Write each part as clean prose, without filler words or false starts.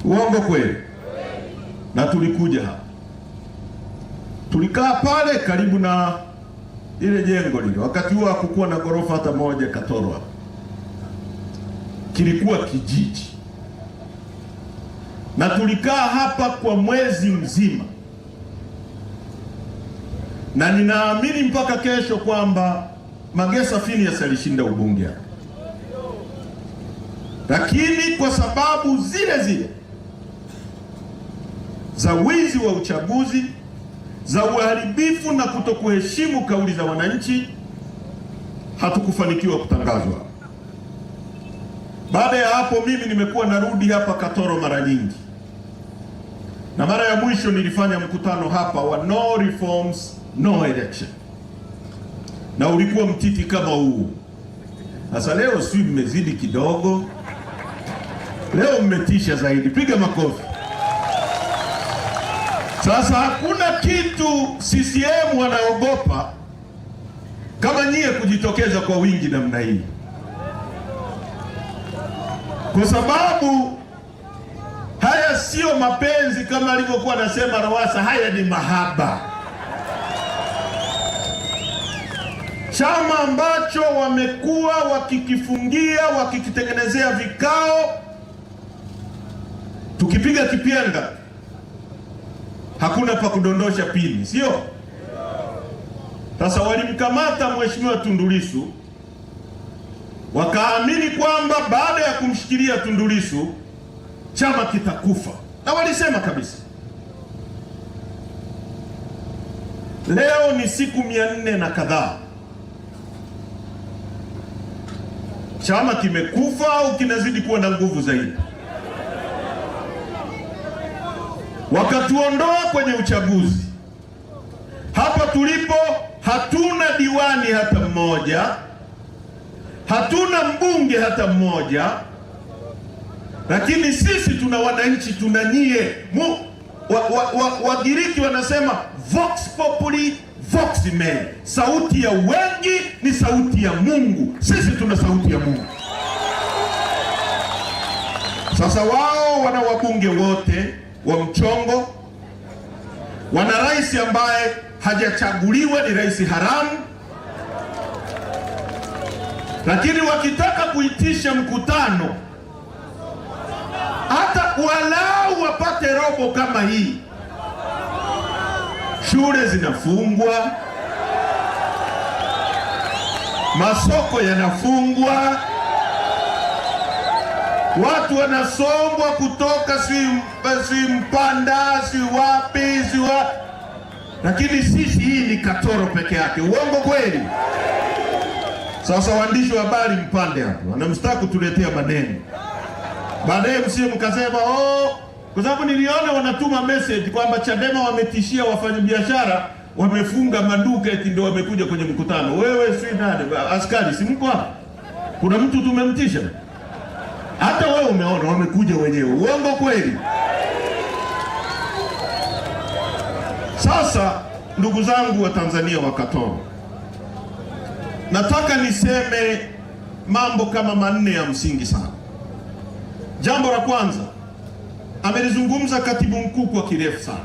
Uongo kweli? Na tulikuja hapa, tulikaa pale karibu na ile jengo lile. Wakati huo hakukuwa na ghorofa hata moja Katoro hapa, kilikuwa kijiji, na tulikaa hapa kwa mwezi mzima, na ninaamini mpaka kesho kwamba Magesa Phineas alishinda ubunge hapa, lakini kwa sababu zile zile za wizi wa uchaguzi, za uharibifu na kutokuheshimu kauli za wananchi, hatukufanikiwa kutangazwa. Baada ya hapo, mimi nimekuwa narudi hapa Katoro mara nyingi, na mara ya mwisho nilifanya mkutano hapa wa no reforms no election, na ulikuwa mtiti kama huu. Sasa leo si mmezidi kidogo, leo mmetisha zaidi, piga makofi. Sasa hakuna kitu CCM wanaogopa kama nyie kujitokeza kwa wingi namna hii, kwa sababu haya sio mapenzi kama alivyokuwa anasema Lowassa, haya ni mahaba. Chama ambacho wamekuwa wakikifungia, wakikitengenezea vikao, tukipiga kipyenga hakuna pa kudondosha pini, sio? Sasa walimkamata Mheshimiwa Tundu Lissu, wakaamini kwamba baada ya kumshikilia Tundu Lissu chama kitakufa, na walisema kabisa. Leo ni siku 400 na kadhaa, chama kimekufa au kinazidi kuwa na nguvu zaidi? Wakatuondoa kwenye uchaguzi. Hapa tulipo hatuna diwani hata mmoja, hatuna mbunge hata mmoja, lakini sisi tuna wananchi, tuna nyie. Wagiriki wanasema vox populi vox Dei, sauti ya wengi ni sauti ya Mungu. Sisi tuna sauti ya Mungu. Sasa wao wana wabunge wote wa mchongo, wana rais ambaye hajachaguliwa, ni rais haramu, lakini wakitaka kuitisha mkutano hata walau wapate robo kama hii, shule zinafungwa, masoko yanafungwa, watu wanasombwa kutoka si Mpanda, si wapi, si wapi. Lakini sisi hii ni Katoro peke yake. Uongo kweli? Sasa waandishi wa habari mpande hapo, wanamstaki kutuletea maneno, baadaye msije mkasema kwa sababu niliona wanatuma message kwamba Chadema wametishia wafanyabiashara, wamefunga maduka eti ndio wamekuja kwenye mkutano. Wewe si nani? Askari si mko hapa? Kuna mtu tumemtisha? Hata wewe umeona wamekuja wenyewe. Uongo kweli? Sasa ndugu zangu wa Tanzania wa Katoro, nataka niseme mambo kama 4 ya msingi sana. Jambo la kwanza, amelizungumza katibu mkuu kwa kirefu sana.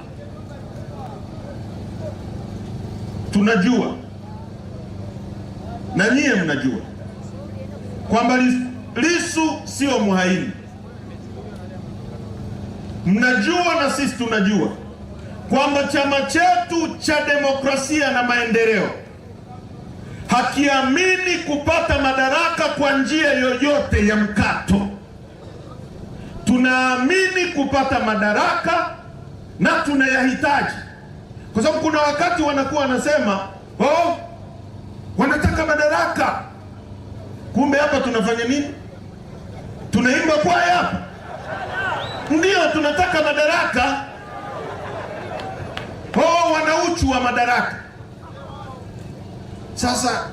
Tunajua na nyie mnajua kwamba Lissu sio muhaini. Mnajua na sisi tunajua kwamba chama chetu cha demokrasia na maendeleo hakiamini kupata madaraka kwa njia yoyote ya mkato. Tunaamini kupata madaraka na tunayahitaji, kwa sababu kuna wakati wanakuwa wanasema wanataka madaraka, kumbe hapa tunafanya nini? Tunaimba kwaya hapa. Ndio tunataka madaraka, wanauchu wa madaraka. Sasa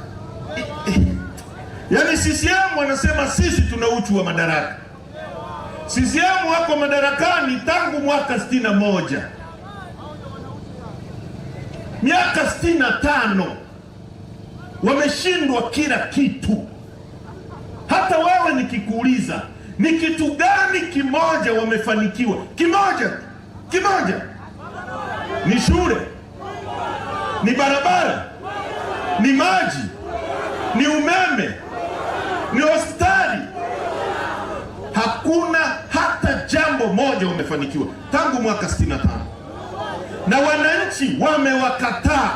yani CCM wanasema sisi tuna uchu wa madaraka. CCM wako madarakani tangu mwaka 61, miaka 65, wameshindwa kila kitu. Hata wewe nikikuuliza Ni kitu gani kimoja wamefanikiwa? Kimoja. Ni shule, ni barabara, ni maji, ni umeme, ni hospitali. Hakuna hata jambo moja wamefanikiwa tangu mwaka 65, na wananchi wamewakataa.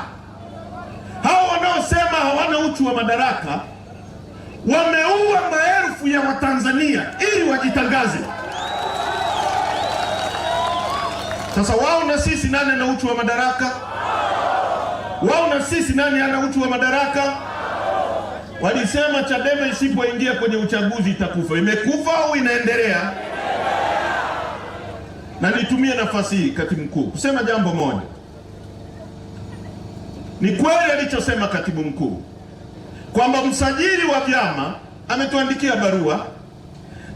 Hao wanaosema hawana uchu wa madaraka wameua maelfu ya Watanzania ili wajitangaze. Sasa wao na sisi, nani ana uchu wa madaraka? Wao na sisi, nani ana uchu wa madaraka? Walisema Chadema isipoingia kwenye uchaguzi itakufa. Imekufa au inaendelea? Na nitumie nafasi hii, katibu mkuu, kusema jambo moja. Ni kweli alichosema katibu mkuu kwamba msajili wa vyama ametuandikia barua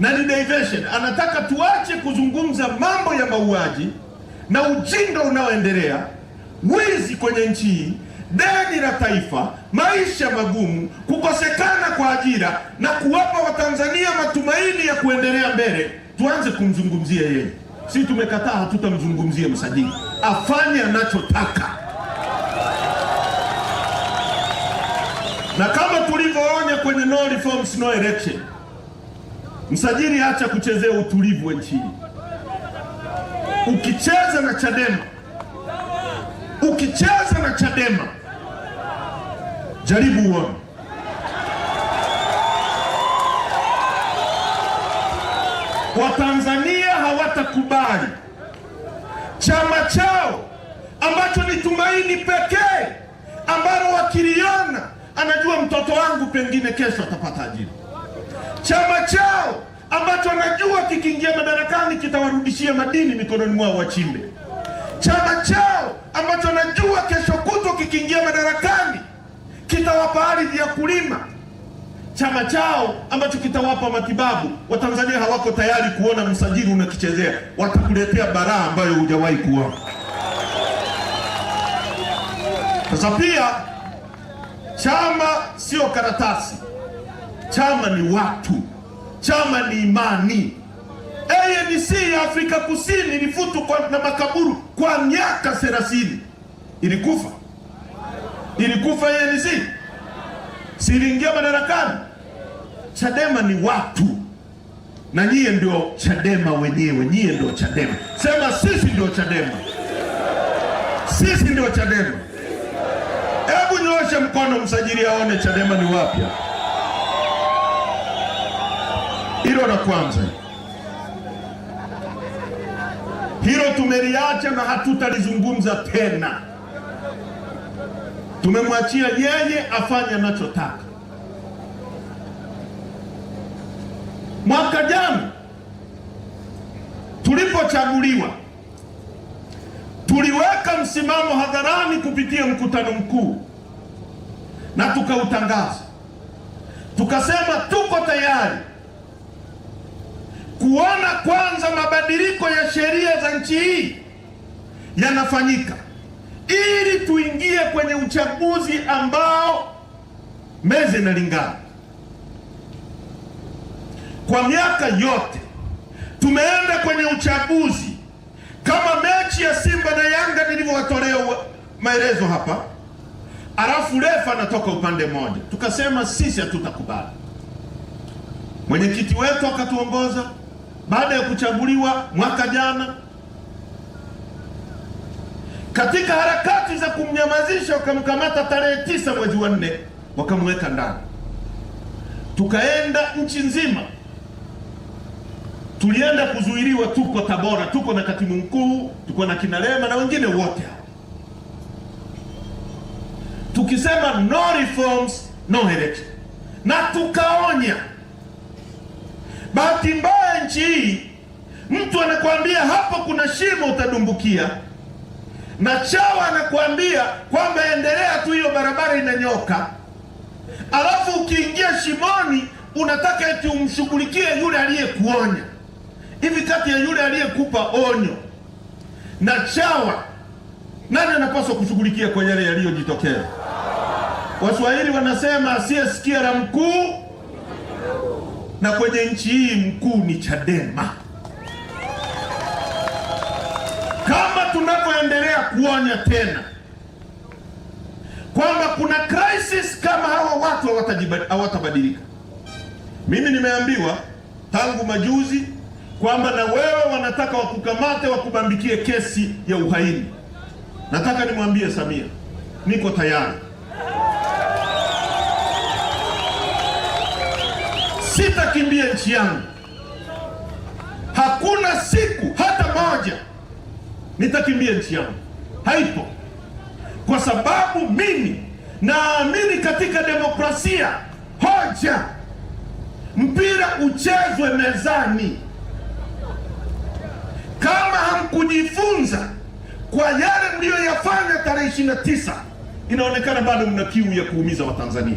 na ni diversion. Anataka tuache kuzungumza mambo ya mauaji na ujinga unaoendelea, wizi kwenye nchi hii, deni la taifa, maisha magumu, kukosekana kwa ajira na kuwapa Watanzania matumaini ya kuendelea mbele. Tuanze kumzungumzia yeye. Sisi tumekataa, hatutamzungumzia msajili. Afanye anachotaka. Na kama tulivyoonya kwenye no reforms no election, msajili acha kuchezea utulivu wa nchi. Ukicheza na Chadema, jaribu uone. Watanzania hawatakubali chama chao ambacho ni tumaini pekee ambalo wakiliona anajua mtoto wangu pengine kesho atapata ajira. Chama chao ambacho anajua kikiingia madarakani kitawarudishia madini mikononi mwao wachimbe. Chama chao ambacho anajua kesho kutwa kikiingia madarakani kitawapa ardhi ya kulima. Chama chao ambacho kitawapa matibabu. Watanzania hawako tayari kuona msajili unakichezea. Watakuletea baraa ambayo hujawahi kuona. Sasa pia chama sio karatasi. Chama ni watu. Chama ni imani. ANC ya Afrika Kusini ilifutwa na makaburu kwa miaka 30. Ilikufa ANC. Siliingia madarakani. Chadema ni watu. Na nyie ndio Chadema wenyewe. Nyie ndio Chadema. Sema sisi ndio Chadema. Sisi ndio Chadema. Hebu nyoshe mkono msajili aone Chadema ni wapya. Hilo la kwanza. Hilo tumeliacha na hatutalizungumza tena. Tumemwachia yeye afanye anachotaka. Mwaka jana tulipochaguliwa, tuliweka msimamo hadharani kupitia mkutano mkuu na tukautangaza. Tukasema tuko tayari kuona kwanza mabadiliko ya sheria za nchi hii yanafanyika ili tuingie kwenye uchaguzi ambao meze inalingana. Kwa miaka yote tumeenda kwenye uchaguzi kama mechi ya Simba na Yanga nilivyowatolea maelezo hapa, alafu refa anatoka upande mmoja. Tukasema sisi hatutakubali. Mwenyekiti wetu akatuongoza baada ya kuchaguliwa mwaka jana. Katika harakati za kumnyamazisha wakamkamata tarehe 9 mwezi wa 4 wakamweka ndani. Tukaenda nchi nzima. Tulienda kuzuiliwa, tuko Tabora, tuko na katibu mkuu, tuko na Kinalema na wengine wote hao. Tukisema no reforms no election. Na tukaonya. Bahati mbaya nchi hii mtu anakuambia hapo kuna shimo utadumbukia, na chawa anakuambia kwamba endelea tu, hiyo barabara inanyoka. Alafu ukiingia shimoni unataka eti umshughulikie yule aliyekuonya. Hivi kati ya yule aliyekupa onyo na chawa, nani anapaswa kushughulikia kwa yale na kwenye nchi hii mkuu ni Chadema. Kama tunavyoendelea kuonya tena kwamba kuna crisis kama hawa watu hawatabadilika. Mimi nimeambiwa tangu majuzi kwamba na wewe wanataka wakukamate wakubambikie kesi ya uhaini. Nataka nimwambie Samia, niko tayari. Sitakimbia nchi yangu. Hakuna siku hata moja nitakimbia nchi yangu. Haipo. Kwa sababu mimi naamini katika demokrasia. Hoja, mpira uchezwe mezani. Kama hamkujifunza kwa yale mliyoyafanya tarehe 29, inaonekana bado mna kiu ya kuumiza Watanzania.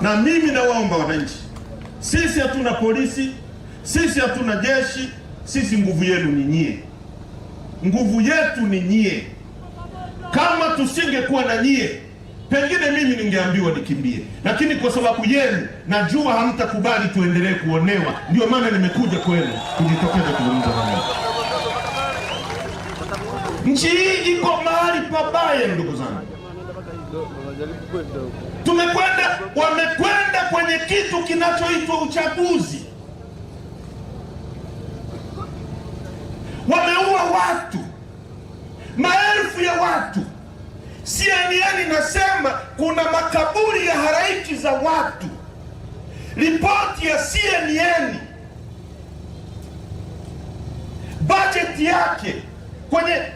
Na mimi nawaomba wananchi, sisi hatuna polisi, sisi hatuna jeshi, sisi nguvu yenu ni nyie. Nguvu yetu ni nyie. Kama tusingekuwa na nyie, pengine mimi ningeambiwa nikimbie, lakini kwa sababu yenu najua hamtakubali tuendelee kuonewa. Ndio maana nimekuja kwenu kujitokeza kuzungumza nanyi. Nchi hii iko mahali pabaya, ndugu zangu. Wamekwenda kwenye kitu kinachoitwa uchaguzi. Wameua watu, maelfu ya watu. CNN inasema kuna makaburi ya halaiki za watu. Ripoti ya CNN, bajeti yake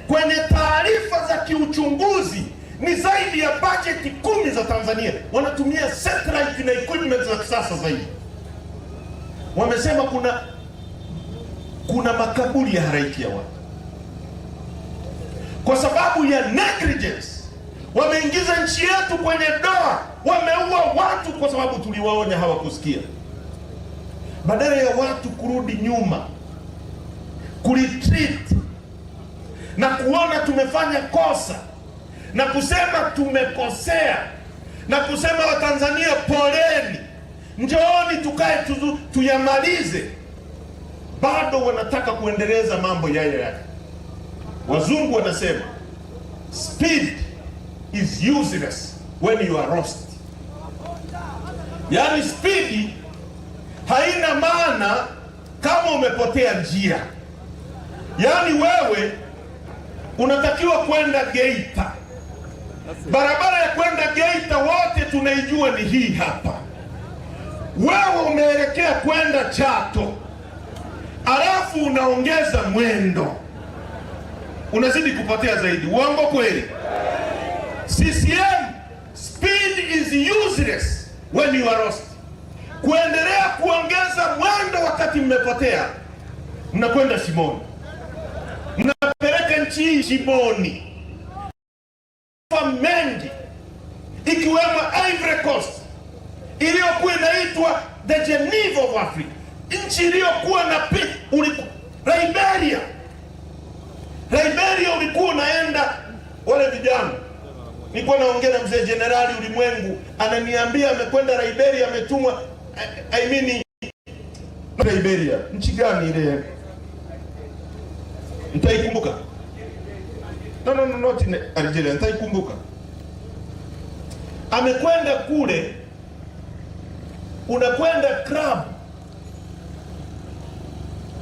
kwenye taarifa za kiuchunguzi ni zaidi ya bajeti 10 za Tanzania. Wanatumia satellite na equipment za kisasa zaidi. Wamesema kuna makaburi ya halaiki ya watu. Kwa sababu ya negligence, wameingiza nchi yetu kwenye doa. Wameua watu kwa sababu tuliwaonya, hawakusikia. Badala ya watu kurudi nyuma, kuretreat na kuona tumefanya kosa na kusema tumekosea na kusema Watanzania poleni, njooni tukae tuyamalize, bado wanataka kuendeleza mambo yale. Wazungu wanasema speed is useless when you are lost. Yaani speed haina maana kama umepotea njia. Yaani wewe unatakiwa kwenda Geita. Barabara ya kwenda Geita wote tunaijua ni hii hapa. Wewe umeelekea kwenda Chato, alafu unaongeza mwendo, unazidi kupotea zaidi. Uongo kweli? CCM, speed is useless when you are lost. Kuendelea kuongeza mwendo wakati mmepotea, mnakwenda shimoni, mnapeleka nchi hii shimoni. Mengi ikiwemo Ivory Coast iliyokuwa inaitwa the Geneva of Africa, nchi iliyokuwa na Liberia ulikuwa unaenda. Wale vijana, nilikuwa naongea na mzee Jenerali Ulimwengu, ananiambia amekwenda Liberia, ametumwa Liberia. Nchi gani ile? Mtaikumbuka? No, not in Algeria. Nitaikumbuka. Amekwenda kule, unakwenda club.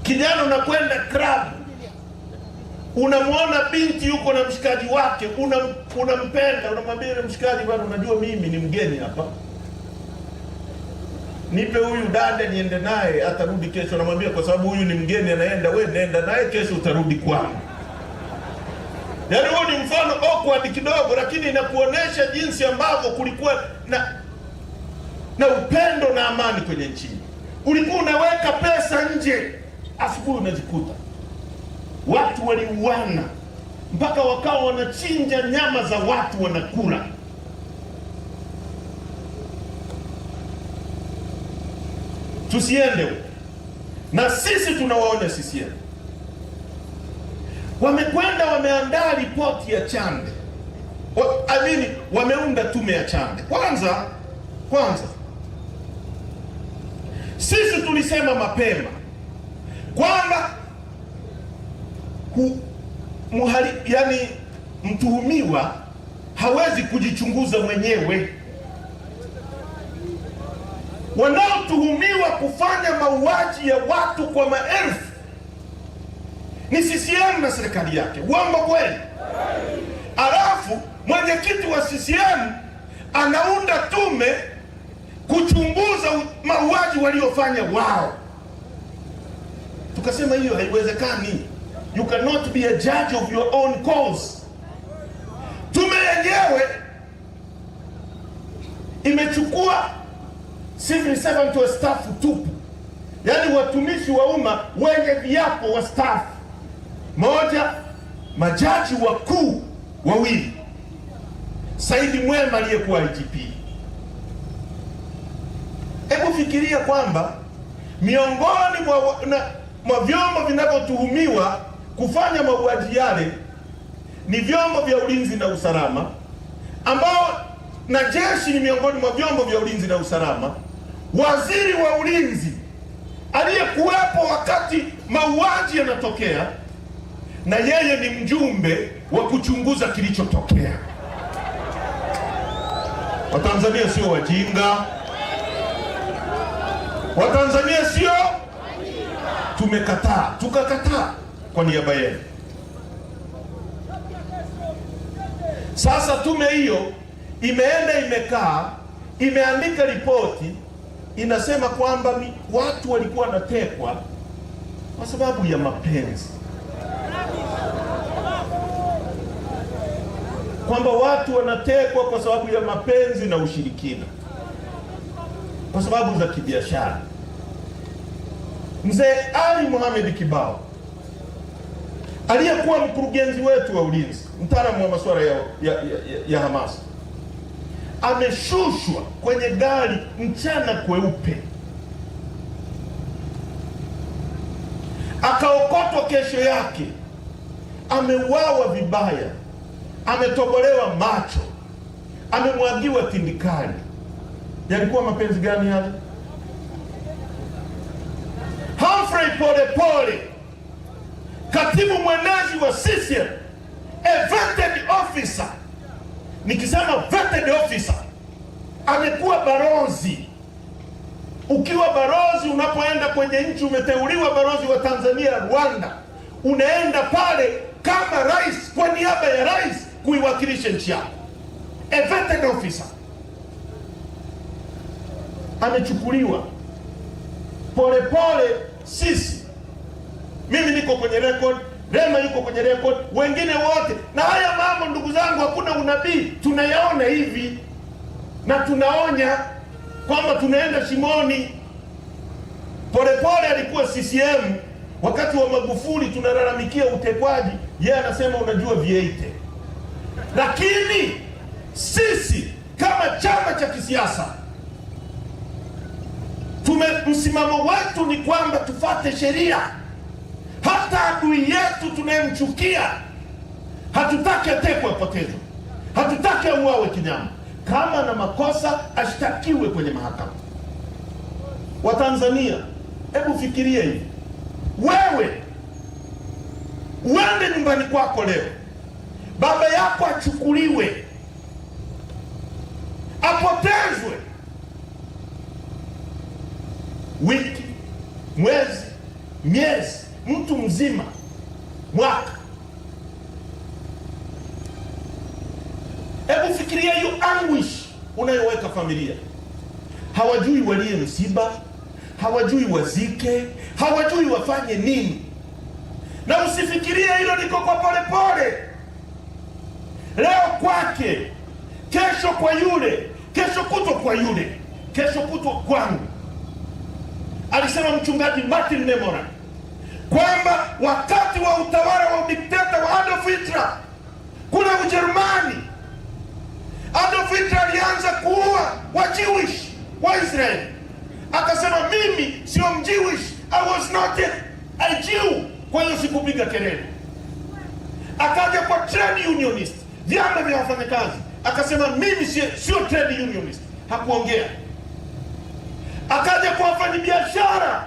Kijana unakwenda club, unamwona binti yuko na mshikaji wake, unampenda, unamwambia yule mshikaji, bwana, unajua mimi ni mgeni hapa, nipe huyu dada niende naye, atarudi kesho. Unamwambia kwa sababu huyu ni mgeni anaenda, wewe nenda naye, kesho utarudi kwangu. Yaani huo ni mfano awkward kidogo, lakini inakuonesha jinsi ambavyo kulikuwa na upendo na amani kwenye nchi. Ulikuwa unaweka pesa nje, asubuhi unazikuta watu waliuana, mpaka wakawa wanachinja nyama za watu wanakula. Tusiende. Na sisi tunawaona CCM wamekwenda, wameandaa ripoti ya Chande. Wameunda tume ya Chande. Kwanza Sisi tulisema mapema kwamba yani mtuhumiwa hawezi kujichunguza mwenyewe. Wanaotuhumiwa kufanya mauaji ya watu kwa maelfu ni CCM na serikali yake. Uongo kweli? Alafu mwenyekiti wa CCM anaunda tume kuchunguza mauaji waliofanya wao. Tukasema hiyo haiwezekani. You cannot be a judge of your own cause. Tume yenyewe imechukua civil servant wa staff tupu, yaani watumishi wa umma wenye viapo wa staff moja, majaji wakuu wawili, Saidi Mwema aliyekuwa IGP. Hebu fikiria kwamba miongoni mwa vyombo vinavyotuhumiwa kufanya mauaji yale ni vyombo vya ulinzi na usalama, ambao na jeshi ni miongoni mwa vyombo vya ulinzi na usalama. Waziri wa ulinzi aliyekuwepo wakati mauaji yanatokea, na yeye ni mjumbe wa kuchunguza kilichotokea. Watanzania sio wajinga. Watanzania sio, tumekataa, tukakataa kwa niaba yenu. Sasa tume hiyo imeenda, imekaa, imeandika ripoti, inasema kwamba watu walikuwa wanatekwa kwa sababu ya mapenzi, kwamba watu wanatekwa kwa sababu ya mapenzi na ushirikina, kwa sababu za kibiashara. Mzee Ali Mohamed Kibao aliyekuwa mkurugenzi wetu wa ulinzi, mtaalamu wa masuala ya hamasa, ameshushwa kwenye gari mchana kweupe, akaokotwa kesho yake, ameuawa vibaya, ametobolewa macho, amemwagiwa tindikali. Yalikuwa mapenzi gani yale? Humphrey Polepole, katibu mwenezi wa CCM, a vetted officer. Nikisema vetted officer, amekuwa barozi. Ukiwa barozi, unapoenda kwenye nchi, umeteuliwa barozi wa Tanzania Rwanda, unaenda pale kama rais, kwa niaba ya rais, kuiwakilisha nchi yako. A vetted officer amechukuliwa. Polepole sisi, mimi niko kwenye record, Rema yuko kwenye record, wengine wote. Na haya mambo, ndugu zangu, hakuna unabii, tunayaona hivi na tunaonya kwamba tunaenda shimoni. Polepole alikuwa CCM wakati wa Magufuli, tunalalamikia utekwaji, yeye anasema unajua viete. Lakini sisi kama chama cha kisiasa, msimamo wetu ni kwamba tufate sheria. Hata adui yetu tunayemchukia hatutaki atekwe, apotezwe, hatutaki auawe kinyama. Kama na makosa ashtakiwe kwenye mahakama. Watanzania, hebu fikiria hivi. Wewe uende nyumbani kwako leo, baba yako achukuliwe, apotezwe, wiki, mwezi, miezi, mtu mzima, mwaka. Hebu fikiria hiyo anguish unayoweka familia. Hawajui walie msiba, hawajui wazike, hawajui wafanye nini. Na usifikirie hilo liko kwa Polepole. Leo kwake, kesho kwa yule, kesho kutwa kwa yule, kesho kutwa kwangu. Alisema mchungaji Martin Nemora kwamba wakati wa utawala wa dikteta wa Adolf Hitler kule Ujerumani, Adolf Hitler alianza kuua Wajewish wa Israeli. Akasema mimi sio Mjewish, I was not a Jew, kwa hiyo sikupiga kelele. Akaja kwa trade unionist, vyama vya wafanyakazi, akasema mimi sio trade unionist, hakuongea. Akaja kwa wafanyabiashara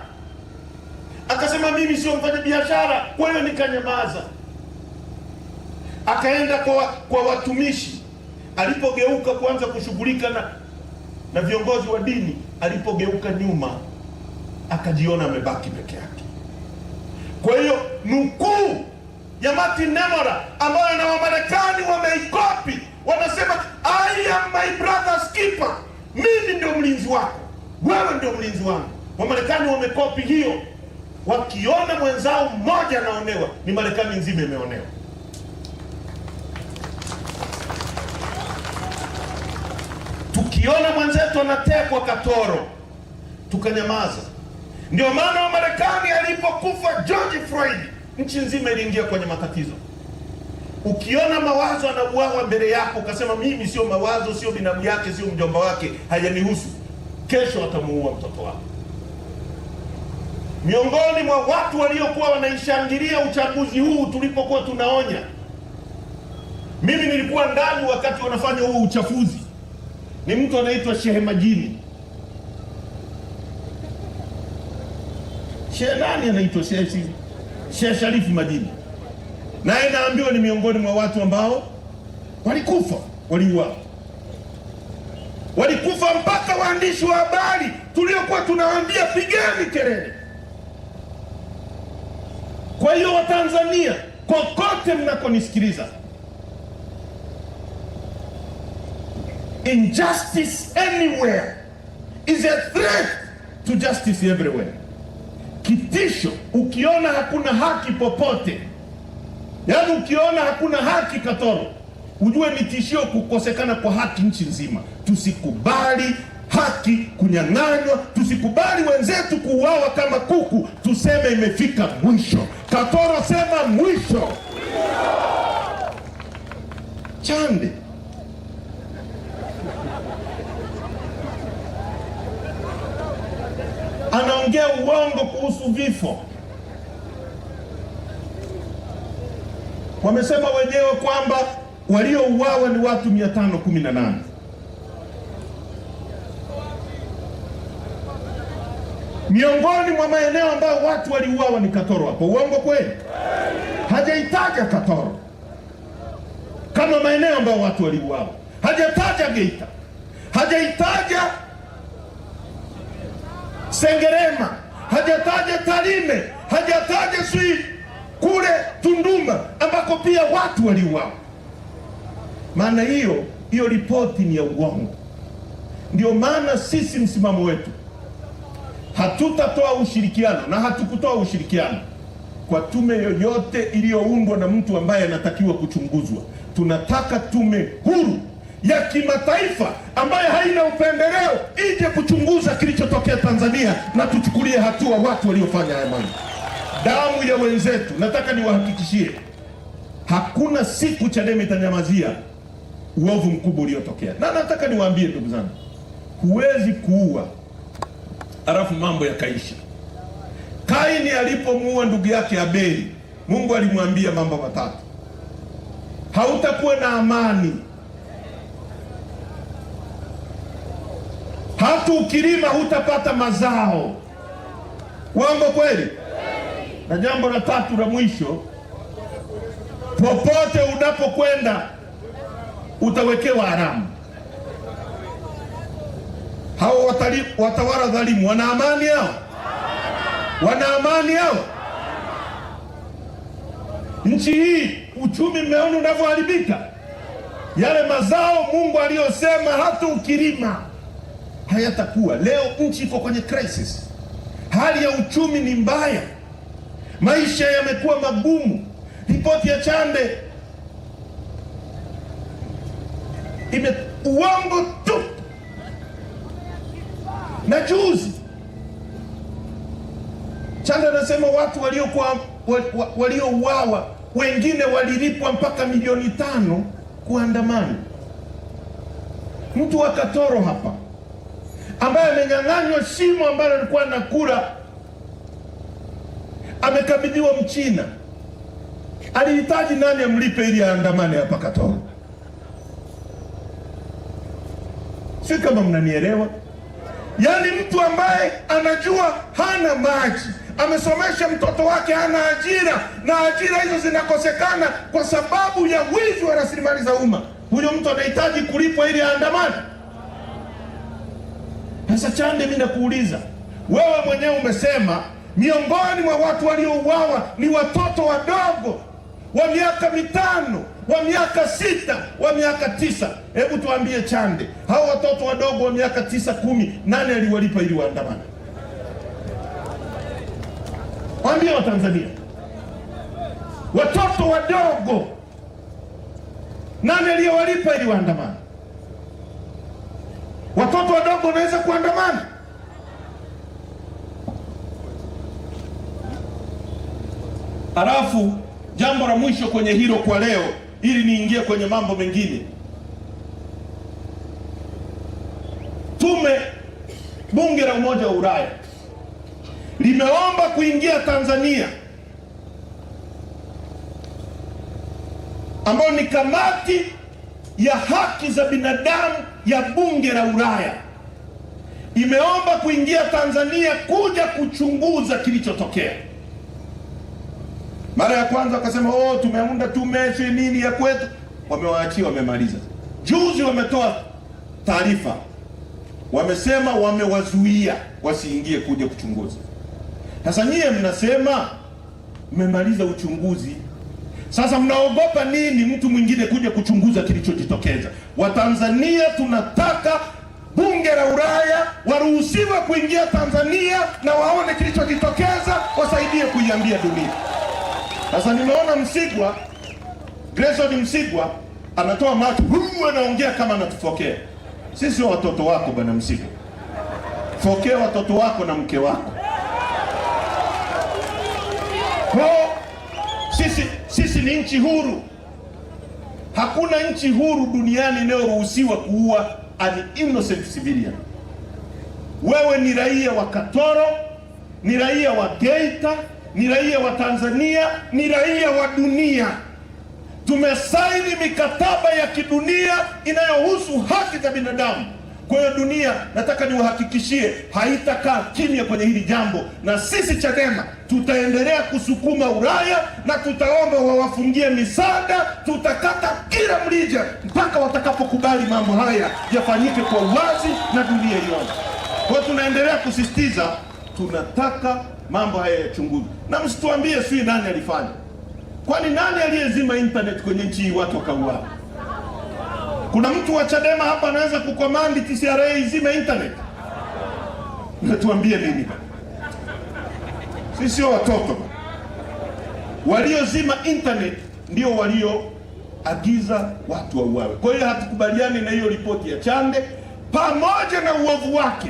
akasema mimi sio mfanyabiashara, kwa hiyo nikanyamaza. Akaenda kwa watumishi, alipogeuka kuanza kushughulika na viongozi wa dini, alipogeuka nyuma akajiona amebaki peke yake. Kwa hiyo nukuu ya Martin Niemöller ambayo na Wamarekani wameikopi, wanasema I am my brother's keeper, mimi ndio mlinzi wako, wewe ndio mlinzi wangu. Wamarekani wamekopi hiyo, wakiona mwenzao mmoja anaonewa, ni Marekani nzima imeonewa. Tukiona mwenzetu anatekwa Katoro, tukanyamaza. Ndio maana wa Marekani alipokufa George Floyd, nchi nzima iliingia kwenye matatizo. Ukiona Mawazo anauawa mbele yako, ukasema mimi sio Mawazo, sio binamu yake, sio mjomba wake, hayanihusu, kesho atamuua mtoto wako. Miongoni mwa watu waliokuwa wanaishangilia uchaguzi huu tulipokuwa tunaonya, mimi nilikuwa ndani wakati wanafanya huo uchafuzi, ni mtu anaitwa Shehe Majini. Shehe nani anaitwa? Shehe Sharifu Majini. Naye naambiwa ni miongoni mwa watu ambao walikufa, waliuawa. Walikufa mpaka waandishi wa habari tuliokuwa tunawaambia pigeni kelele. Kwa hiyo Watanzania, kokote mnakonisikiliza, injustice anywhere is a threat to justice everywhere. Kitisho, ukiona hakuna haki popote, yaani ukiona hakuna haki Katoro, ujue ni tishio kukosekana kwa haki nchi nzima. Tusikubali haki kunyang'anywa, tusikubali wenzetu kuuawa kama kuku. Tuseme imefika mwisho. Katoro, sema mwisho. Chande anaongea uongo kuhusu vifo. Wamesema wenyewe kwamba waliouawa ni watu 518. Miongoni mwa maeneo ambayo watu waliuawa ni Katoro hapo. Uongo kweli? Hajaitaja Katoro kama maeneo ambayo watu waliuawa. Hajataja Geita, hajaitaja Sengerema, hajataja Tarime, hajataja kule Tunduma ambako pia watu waliuawa. Maana hiyo ripoti ni ya uongo. Ndio maana sisi msimamo wetu, hatutatoa ushirikiano na hatukutoa ushirikiano kwa tume yoyote iliyoundwa na mtu ambaye anatakiwa kuchunguzwa. Tunataka tume huru ya kimataifa ambayo haina upendeleo ije kuchunguza kilichotokea Tanzania na tuchukulie hatua watu waliofanya haya mambo. Damu ya wenzetu, nataka niwahakikishie, hakuna siku Chadema itanyamazia uovu mkubwa uliotokea. Na nataka niwaambie ndugu zangu, huwezi kuua alafu mambo yakaisha. Kaini alipomuua ndugu yake Abeli, Mungu alimwambia mambo matatu: hautakuwa na amani, hata ukilima hutapata mazao. Uongo kweli? Na jambo la tatu la mwisho, popote unapokwenda utawekewa haramu. Hao watawala dhalimu wana amani hao? Wana amani hao? Nchi hii uchumi mmeona unavyoharibika. Yale mazao Mungu aliyosema hata ukilima hayatakuwa. Leo nchi iko kwenye crisis. Hali ya uchumi ni mbaya. Maisha yamekuwa magumu. Ripoti ya Chande uongo tu. Na juzi Chande anasema watu waliouawa wengine walilipwa mpaka milioni 5 kuandamana. Mtu wa Katoro hapa ambaye amenyang'anywa shimo ambalo alikuwa na kura, amekabidhiwa Mchina, alihitaji nani amlipe ili aandamane hapa Katoro? Si kama mnanielewa? Yaani mtu ambaye anajua hana maji, amesomesha mtoto wake, hana ajira, na ajira hizo zinakosekana kwa sababu ya wizi wa rasilimali za umma. Huyo mtu anahitaji kulipwa ili aandamane? Sasa Chande, mimi nakuuliza wewe, mwenyewe umesema miongoni mwa watu waliouawa ni watoto wadogo wa miaka 5, wa miaka 6, wa miaka 9. Hebu tuambie Chande, hao watoto wadogo wa miaka 9, 10, nani aliwalipa ili waandamane? Waambie Watanzania, watoto wadogo nani aliyowalipa ili waandamane? Watoto wadogo wanaweza kuandamana? Halafu jambo la mwisho kwenye hilo kwa leo, ili niingie kwenye mambo mengine. Bunge la Umoja wa Ulaya limeomba kuingia Tanzania, ambayo ni kamati ya haki za binadamu ya Bunge la Ulaya, imeomba kuingia Tanzania kuja kuchunguza kilichotokea. Mara ya kwanza wakasema tumeunda tume nini ya kwetu, wamewaachia, wamemaliza. Juzi wametoa taarifa, wamesema wamewazuia wasiingie kuja kuchunguza. Sasa nyie mnasema mmemaliza uchunguzi, sasa mnaogopa nini mtu mwingine kuja kuchunguza kilichojitokeza? Watanzania tunataka Bunge la Ulaya waruhusiwa kuingia Tanzania na waone kilichojitokeza, wasaidie kuiambia dunia. Sasa nimeona Msigwa, Gerson Msigwa anatoa macho, anaongea kama anatufokea. Sisi sio watoto wako bwana Msigwa. Fokea watoto wako na mke wako. Sisi ni nchi huru. Hakuna nchi huru duniani inayoruhusiwa kuua an innocent civilian. Wewe ni raia wa Katoro, ni raia wa Geita, ni raia wa Tanzania, ni raia wa dunia. Tumesaini mikataba ya kidunia inayohusu haki za binadamu. Kwa hiyo dunia, nataka niwahakikishie, haitakaa kimya kwenye hili jambo, na sisi Chadema tutaendelea kusukuma Ulaya na tutaomba wawafungie misaada. Tutakata kila mlija mpaka watakapokubali mambo haya yafanyike kwa uwazi na dunia ione. Kwa hiyo tunaendelea kusisitiza, tunataka mambo haya yachunguzwe, na msituambie sio nani alifanya. Kwani nani aliyezima internet kwenye nchi hii watu wakauawa? Kuna mtu wa Chadema hapa anaweza kukomandi TCRA izime internet? Natuambie nini? Sisi sio watoto. Waliozima internet ndio walioagiza watu wauawe. Kwa hiyo hatukubaliani na hiyo ripoti ya Chande, pamoja na uovu wake.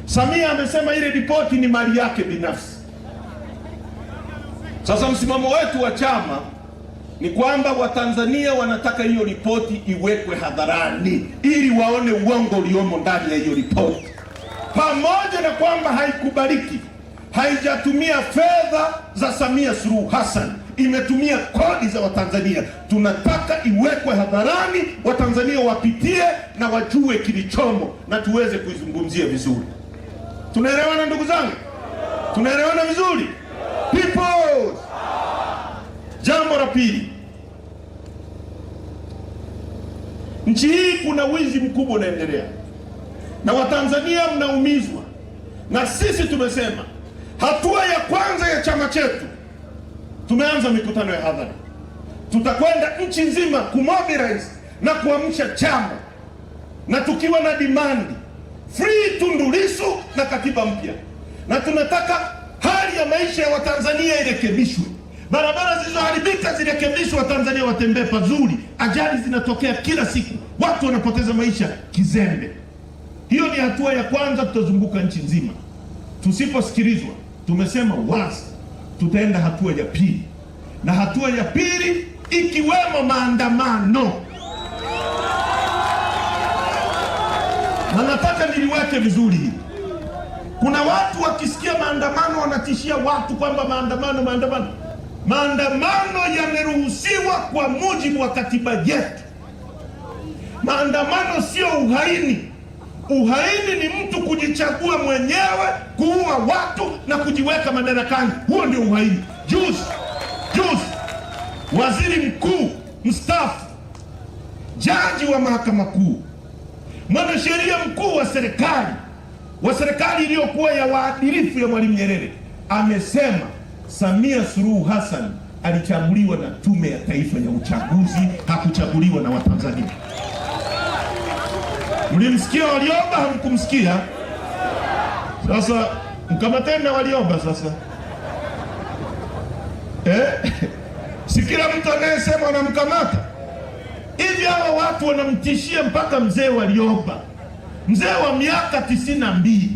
Samia amesema ile ripoti ni mali yake binafsi. Sasa msimamo wetu wa chama ni kwamba Watanzania wanataka hiyo ripoti iwekwe hadharani ili waone uongo uliomo ndani ya hiyo ripoti, pamoja na kwamba haikubaliki, haijatumia fedha za Samia Suluhu Hassan, imetumia kodi za Watanzania. Tunataka iwekwe hadharani, Watanzania wapitie na wajue kilichomo na tuweze kuizungumzia vizuri. Tunaelewana ndugu zangu? Tunaelewana vizuri? People! Jambo la pili, nchi hii kuna wizi mkubwa unaendelea na Watanzania mnaumizwa, na sisi tumesema hatua ya kwanza ya chama chetu, tumeanza mikutano ya hadhara. Tutakwenda nchi nzima kumobilize na kuamsha chama, na tukiwa na demand free Tundu Lissu na katiba mpya, na tunataka hali ya maisha ya Watanzania irekebishwe. Barabara zilizoharibika zirekebishwe, Watanzania watembee pazuri. Ajali zinatokea kila siku, watu wanapoteza maisha kizembe. Hiyo ni hatua ya kwanza, tutazunguka nchi nzima. Tusiposikilizwa, tumesema wazi, tutaenda hatua ya pili, na hatua ya pili ikiwemo maandamano. Na nataka niliweke vizuri hili. Kuna watu wakisikia maandamano wanatishia watu kwamba maandamano. Maandamano yameruhusiwa kwa mujibu wa katiba yetu. Maandamano sio uhaini. Uhaini ni mtu kujichagua mwenyewe, kuua watu na kujiweka madarakani. Huo ndio uhaini. Juzi waziri mkuu mstaafu, jaji wa mahakama kuu, mwanasheria mkuu wa serikali iliyokuwa ya waadilifu ya Mwalimu Nyerere amesema Samia Suluhu Hassan alichaguliwa na Tume ya Taifa ya Uchaguzi, hakuchaguliwa na Watanzania. Mlimsikia Warioba? Hamkumsikia? Sasa mkamateni na Warioba sasa. Si kila mtu anayesema anamkamata. Hivi hawa watu wanamtishia mpaka mzee Warioba, mzee wa miaka 92.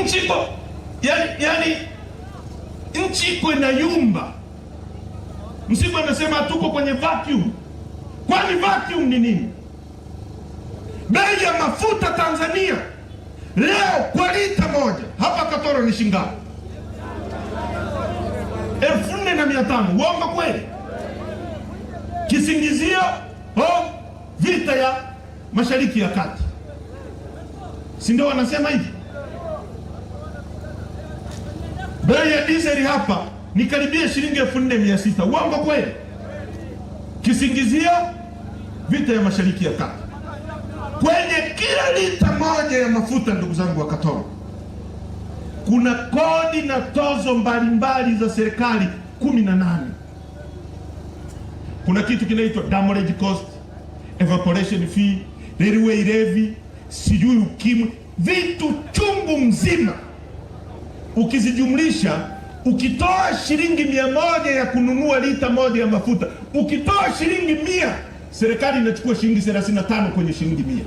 Nchi iko yani nchi iko inayumba. Msiba anasema tuko kwenye vacuum. Kwani vacuum ni nini? Bei ya mafuta Tanzania leo kwa lita moja hapa Katoro ni shilingi 4,500. Uongo kweli? Kisingizio vita ya Mashariki ya Kati, si ndio wanasema hivi? Bei ya diesel hapa ni karibia shilingi 4,600. Uongo kweli? Kisingizio vita ya Mashariki ya Kati. Kwenye kila lita moja ya mafuta, ndugu zangu wa Katoro, kuna kodi na tozo mbalimbali za serikali 18. Kuna kitu kinaitwa demurrage cost, evaporation fee, railway levy, sijui ukimwi, vitu chungu mzima. Ukizijumlisha, ukitoa shilingi 100 ya kununua lita moja ya mafuta, ukitoa shilingi 100, serikali inachukua shilingi 35 kwenye shilingi 100.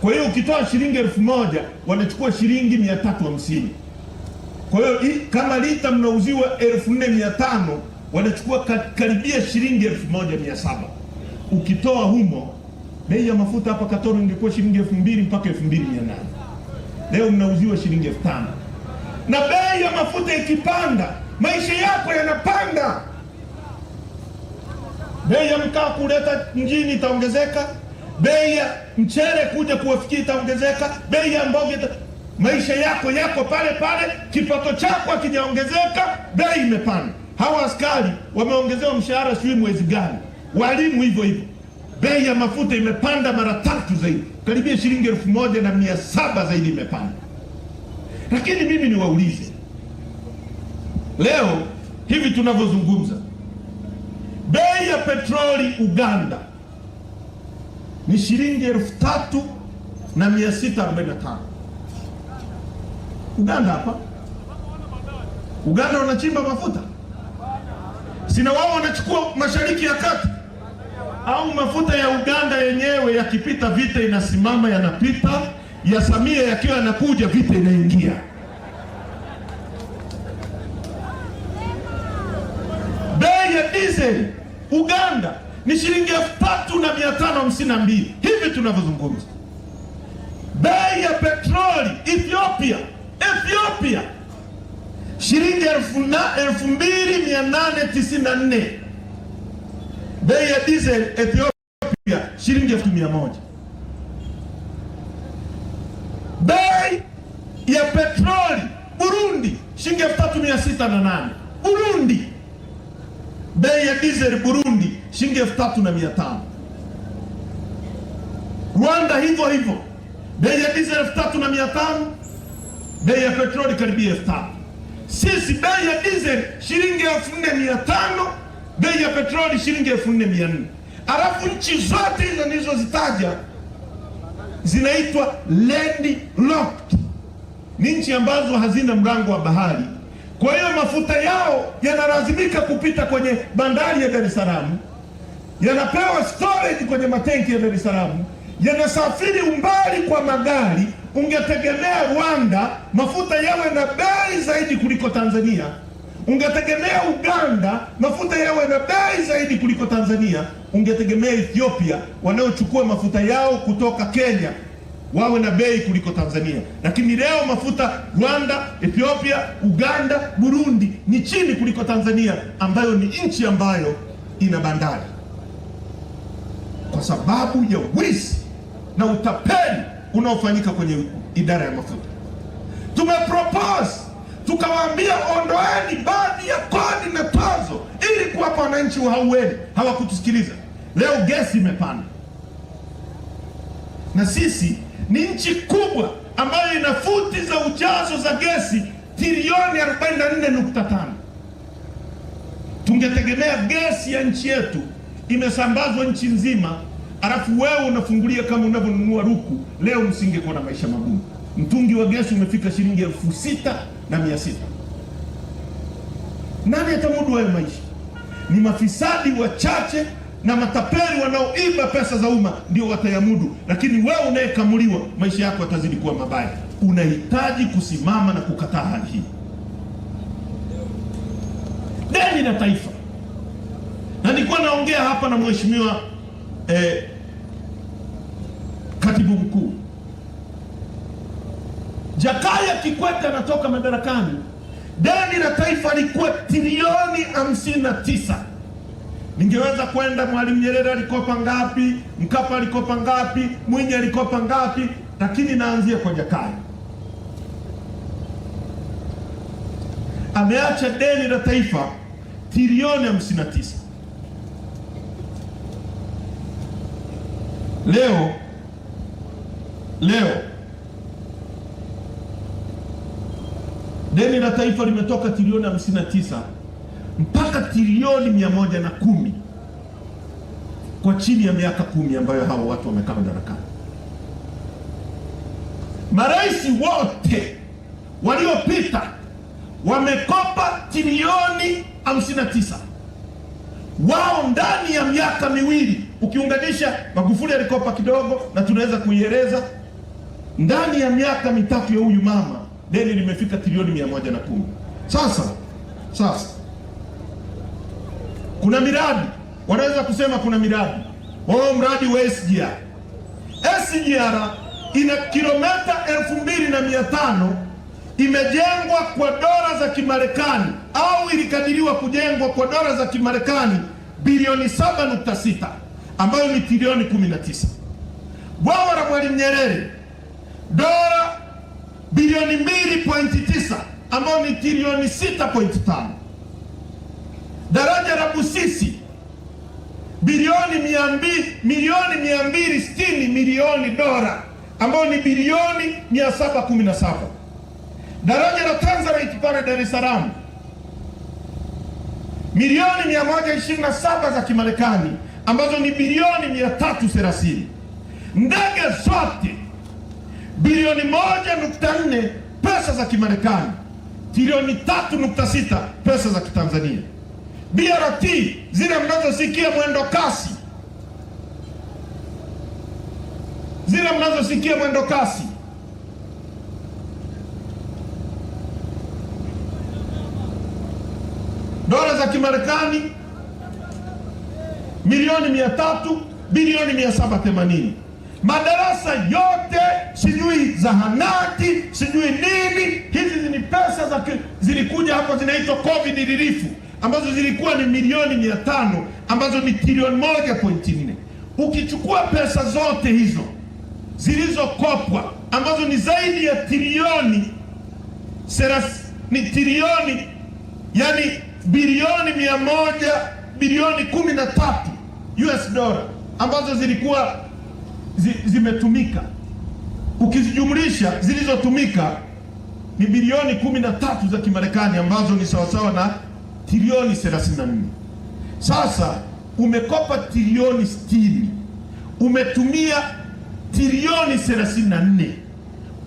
Kwa hiyo ukitoa shilingi 1,000 wanachukua shilingi 350. Kwa hiyo kama lita mnauziwa 4,500, wanachukua karibia shilingi 1,700. Ukitoa humo, bei ya mafuta hapa Katoro ingekuwa shilingi 2,000 mpaka 2,800. Leo mnauziwa shilingi 5,000. Na bei ya mafuta ikipanda, maisha yako yanapanda. Bei ya mkaa kuleta mjini itaongezeka, bei ya mchele kuja kuwafikia itaongezeka, bei ya mboga maisha yako yako pale pale, kipato chako hakijaongezeka, bei imepanda. Hawa askari wameongezewa mshahara sijui mwezi gani, walimu hivyo hivyo. Bei ya mafuta imepanda mara 3 zaidi, karibia shilingi 1,700 zaidi imepanda. Lakini mimi niwaulize, leo hivi tunavyozungumza, bei ya petroli Uganda ni shilingi 3,645. Uganda hapa, Uganda wanachimba mafuta? Sina wao wanachukua Mashariki ya Kati? Au mafuta ya Uganda yenyewe yakipita vita inasimama, yanapita, ya Samia yakiwa yanakuja vita inaingia? Bei ya diesel Uganda ni shilingi 3,552 hivi tunavyozungumza. Bei ya petroli Ethiopia shilingi 2,894. Bei ya diesel Ethiopia shilingi 1,100. Bei ya petroli Burundi shilingi 3,608. Burundi. Bei ya diesel Burundi shilingi 3,500. Rwanda hivyo hivyo, bei ya diesel 3,500, bei ya petroli karibia 5,000. Sisi bei ya diesel shilingi 4,500, bei ya petroli shilingi 4,400. Alafu nchi zote hizo nilizozitaja zinaitwa landlocked, ni nchi ambazo hazina mlango wa bahari. Kwa hiyo mafuta yao yanalazimika kupita kwenye bandari ya Dar es Salaam, yanapewa storage kwenye matenki ya Dar es Salaam, yanasafiri umbali kwa magari. Ungetegemea Rwanda mafuta yawe na bei zaidi kuliko Tanzania, ungetegemea Uganda mafuta yawe na bei zaidi kuliko Tanzania, ungetegemea Ethiopia wanaochukua mafuta yao kutoka Kenya wawe na bei kuliko Tanzania. Lakini leo mafuta Rwanda, Ethiopia, Uganda, Burundi ni chini kuliko Tanzania, ambayo ni nchi ambayo ina bandari. kwa sababu ya wizi na utapeli unaofanyika kwenye idara ya mafuta. Tumepropose tukawaambia ondoeni baadhi ya kodi na tozo ili kuwapa wananchi ahueni. Hawakutusikiliza. Leo gesi imepanda, na sisi ni nchi kubwa ambayo ina futi za ujazo za gesi trilioni 44.5. Tungetegemea gesi ya nchi yetu imesambazwa nchi nzima, alafu wewe unafungulia kama unavyonunua ruku. Leo msingekuwa na maisha magumu. Mtungi wa gesi umefika shilingi 6,600. Nani atamudu hayo maisha? Ni mafisadi wachache na matapeli wanaoiba pesa za umma ndio watayamudu, lakini wewe unayekamuliwa maisha yako yatazidi kuwa mabaya. Unahitaji kusimama na kukataa hali hii. Deni la taifa, na nilikuwa naongea hapa na mheshimiwa katibu mkuu Jakaya Kikwete anatoka madarakani, deni la taifa lilikuwa trilioni 59. Ningeweza kwenda Mwalimu Nyerere alikopa ngapi, Mkapa alikopa ngapi, Mwinyi alikopa ngapi, lakini naanzia kwa Jakaya. Ameacha deni la taifa trilioni 59. Leo deni la taifa limetoka trilioni 59 mpaka trilioni 110 kwa chini ya miaka 10 ambayo hao watu wamekaa madarakani. Marais wote waliopita wamekopa trilioni 59 wao ndani ya miaka miwili. Ukiunganisha, Magufuli alikopa kidogo na tunaweza kuieleza, ndani ya miaka mitatu ya huyu mama deni limefika trilioni 110. Sasa kuna miradi, wanaweza kusema kuna miradi. Mradi wa SGR. SGR ina kilomita 2500, imejengwa kwa dola za Kimarekani, au ilikadiriwa kujengwa kwa dola za Kimarekani bilioni 7.6, ambayo ni trilioni 19. Bwawa la Mwalimu Nyerere dola bilioni 2.9, ambayo ni trilioni 6.5. Daraja la Busisi milioni 260 milioni dola, ambayo ni bilioni 717. Daraja la Tanzanite pale Dar es Salaam milioni 127 za Kimarekani, ambazo ni bilioni 330. Ndege zote bilioni 1.4 pesa za Kimarekani, trilioni 3.6 pesa za Kitanzania. BRT zile mnazosikia mwendo kasi, dola za Kimarekani milioni 300, bilioni 780. Madarasa yote, sijui zahanati, sijui nini, hizi ni pesa zilikuja hapo, zinaitwa COVID relief, ambazo zilikuwa ni milioni 500, ambazo ni trilioni 1.4. Ukichukua pesa zote hizo zilizokopwa, ambazo ni zaidi ya trilioni yani bilioni 100, bilioni 13 US dollar, ambazo zilikuwa zimetumika. Ukizijumlisha zilizotumika ni bilioni 13 za Kimarekani, ambazo ni sawasawa na trilioni 34. Sasa umekopa trilioni 60, umetumia trilioni 34.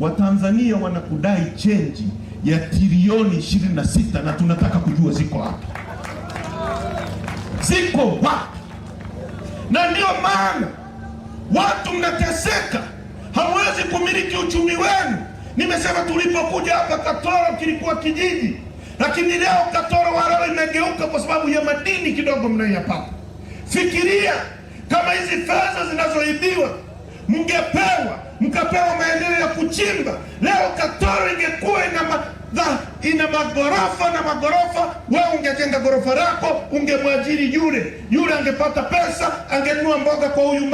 Watanzania wanakudai chenji ya trilioni 26, na tunataka kujua ziko wapi, na ndio maana watu mnateseka, hamwezi kumiliki uchumi wenu. Nimesema tulipokuja hapa Katoro kilikuwa kijiji, lakini leo Katoro Warao imegeuka kwa sababu ya madini kidogo mnayoyapata. Fikiria kama hizi fedha zinazoibiwa mkapewa maendeleo ya kuchimba, leo Katoro ingekuwa ina ina magorofa na magorofa. Wewe ungejenga gorofa lako, ungemwajiri yule angepata pesa, angenunua mboga kwa huyu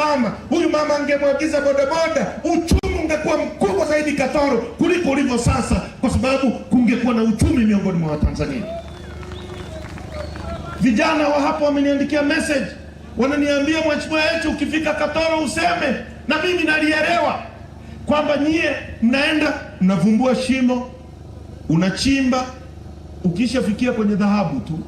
mama angemwagiza bodaboda. Uchumi ungekuwa mkubwa zaidi Katoro kuliko ulivyo sasa, kwa sababu kungekuwa na uchumi miongoni mwa Watanzania. Vijana wa hapo wameniandikia message, wananiambia Mheshimiwa Heche, ukifika Katoro useme, na mimi nalielewa kwamba nyie mnaenda mnavumbua shimo, unachimba, ukishafikia kwenye dhahabu tu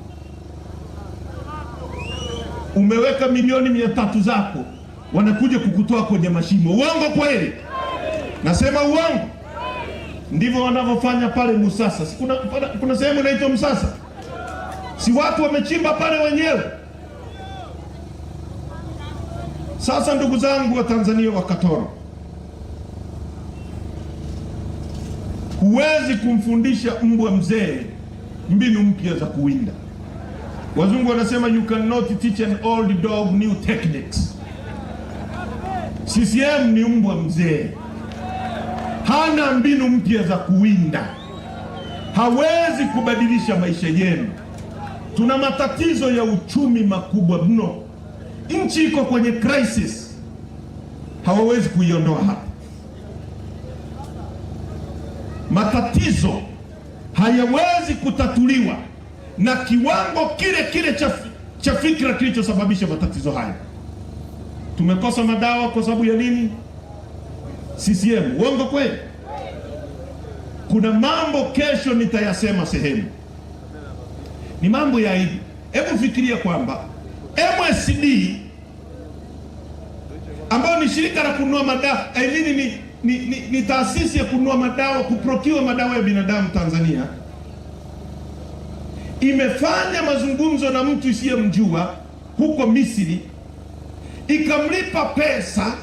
umeweka milioni 300 zako, wanakuja kukutoa kwenye mashimo. Uongo kweli? Nasema uongo? Ndivyo wanavyofanya pale Musasa. Kuna sehemu inaitwa Musasa, si watu wamechimba pale wenyewe? Sasa ndugu zangu wa Tanzania wa Katoro, huwezi kumfundisha mbwa mzee mbinu mpya za kuwinda. Wazungu wanasema you cannot teach an old dog new techniques. CCM ni mbwa mzee, hana mbinu mpya za kuwinda, hawezi kubadilisha maisha yenu. Tuna matatizo ya uchumi makubwa mno, nchi iko kwenye crisis, hawawezi kuiondoa hapa. Matatizo hayawezi kutatuliwa na kiwango kile cha fikra kilichosababisha matatizo haya. Tumekosa madawa kwa sababu ya nini? CCM. Uongo kweli? Kuna mambo kesho nitayasema sehemu, ni mambo ya aibu. Hebu fikiria kwamba MSD ambayo ni shirika la kununua madawa, ni taasisi ya kununua madawa, kuprocure madawa ya binadamu Tanzania, imefanya mazungumzo na mtu isiyemjua huko Misri, ikamlipa pesa,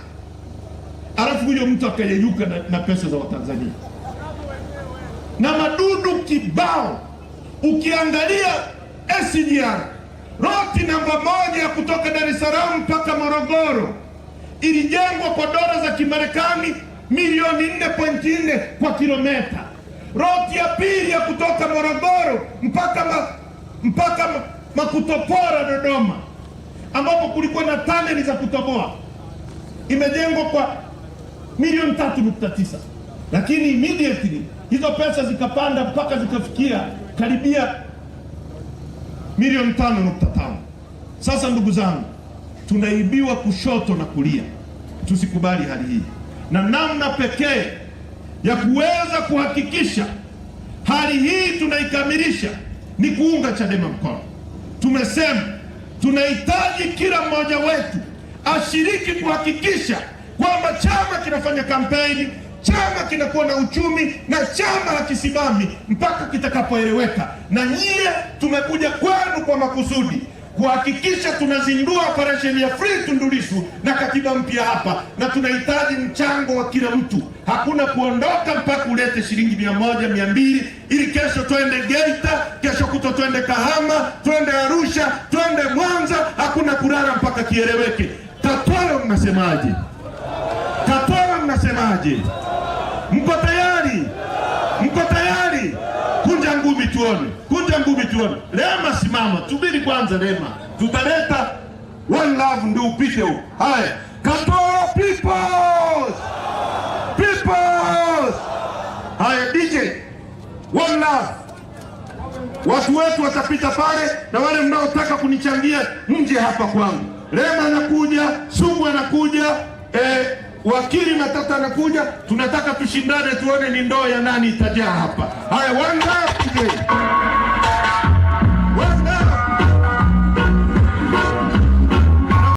alafu huyo mtu akayeyuka na pesa za Watanzania na madudu kibao. Ukiangalia SGR roti namba 1 ya kutoka Dar es Salaam mpaka Morogoro ilijengwa kwa dola za Kimarekani milioni 4.4 kwa kilomita. Roti ya pili ya kutoka Morogoro mpaka Makutopora Dodoma, ambapo kulikuwa na taneli za kutoboa, imejengwa kwa milioni 3.9, lakini immediately hizo pesa zikapanda mpaka zikafikia karibia milioni 5.5. Sasa ndugu zangu, tunaibiwa kushoto na kulia. Tusikubali hali hii, na namna pekee ya kuweza kuhakikisha hali hii tunaikamilisha ni kuunga Chadema mkono. Tumesema tunahitaji kila mmoja wetu ashiriki kuhakikisha kwamba chama kinafanya kampeni, chama kinakuwa na uchumi, na chama hakisimami mpaka kitakapoeleweka. Na nyie tumekuja kwenu kwa makusudi kuhakikisha tunazindua operesheni ya Free Tundu Lissu na katiba mpya hapa, na tunahitaji mchango wa kila mtu. Hakuna kuondoka mpaka ulete shilingi 100, 200, ili kesho twende Geita, kesho kuto twende Kahama, twende Arusha, twende Mwanza. Hakuna kulala mpaka kieleweke. Katoro mnasemaje? Katoro mnasemaje? Mko tayari? Mko tayari? Kunja ngumi tuone, kunja ngumi tuone. Lema simama, tubiri kwanza Lema. Tutaleta one love ndio upite huko. Haya, Katoro peoples! Peoples! Haya DJ, one love. Watu wetu watapita pale, na wale mnaotaka kunichangia nje hapa kwangu. Lema anakuja, Sugu anakuja, Wakili Matata anakuja. Tunataka tushindane tuone ni ndoo ya nani itajaa hapa. Haya, one love.